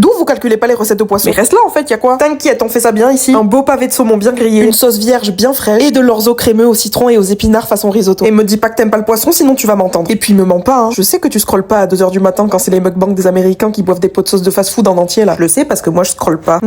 D'où vous calculez pas les recettes de poisson? Mais reste là en fait, y a quoi? T'inquiète, on fait ça bien ici. Un beau pavé de saumon bien grillé, une sauce vierge bien fraîche et de l'orzo crémeux au citron et aux épinards façon risotto. Et me dis pas que t'aimes pas le poisson, sinon tu vas m'entendre. Et puis me mens pas, hein. Je sais que tu scrolles pas à 2h du matin quand c'est les mukbangs des Américains qui boivent des pots de sauce de fast-food en entier là. Je le sais parce que moi je scrolle pas.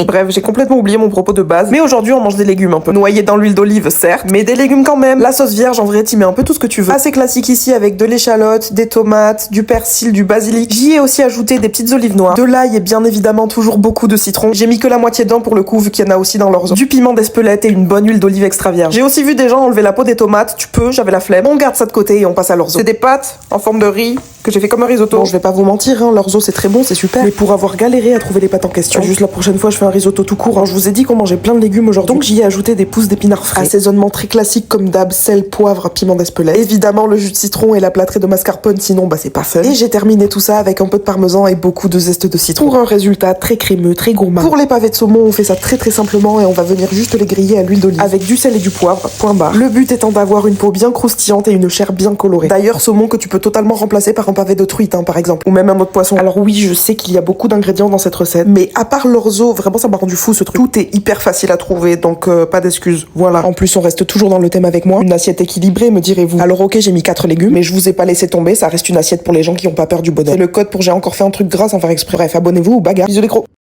Bref, j'ai complètement oublié mon propos de base. Mais aujourd'hui on mange des légumes un peu noyés dans l'huile d'olive, certes, mais des légumes quand même. La sauce vierge, en vrai, t'y mets un peu tout ce que tu veux. Assez classique ici avec de l'échalote, des tomates, du persil, du basilic. J'y ai aussi ajouté des petites olives noires, de l'ail et bien évidemment toujours beaucoup de citron. J'ai mis que la moitié dedans pour le coup vu qu'il y en a aussi dans l'orzo. Du piment d'Espelette et une bonne huile d'olive extra vierge. J'ai aussi vu des gens enlever la peau des tomates. Tu peux, j'avais la flemme. On garde ça de côté et on passe à l'orzo. C'est des pâtes en forme de riz que j'ai fait comme un risotto. Bon, je vais pas vous mentir, hein, l'orzo c'est très bon, c'est super. Mais pour avoir galéré à trouver les pâtes en question, juste la prochaine fois je fais un risotto tout court. Hein. Je vous ai dit qu'on mangeait plein de légumes aujourd'hui. Donc j'y ai ajouté des pousses d'épinards frais. Assaisonnement très classique comme d'hab, sel, poivre, piment d'Espelette. Évidemment le jus de citron et la plâtrée de mascarpone, sinon bah c'est pas fun. Et j'ai terminé tout ça avec un peu de parmesan et beaucoup de zeste de citron. Pour un résultat très crémeux, très gourmand. Pour les pavés de saumon, on fait ça très simplement et on va venir juste les griller à l'huile d'olive avec du sel et du poivre, point barre. Le but étant d'avoir une peau bien croustillante et une chair bien colorée. D'ailleurs, saumon que tu peux totalement remplacer par un pavé de truite, hein, par exemple, ou même un autre poisson. Alors oui, je sais qu'il y a beaucoup d'ingrédients dans cette recette, mais à part l'orzo, vraiment ça m'a rendu fou ce truc. Tout est hyper facile à trouver, donc pas d'excuses. Voilà. En plus, on reste toujours dans le thème avec moi. Une assiette équilibrée, me direz-vous. Alors ok, j'ai mis 4 légumes, mais je vous ai pas laissé tomber, ça reste une assiette pour les gens qui ont pas peur du bonheur. C'est le code pour j'ai encore fait un truc gras sans faire exprès. Bref, abonnez-vous ou bagarre. Bisous les gros.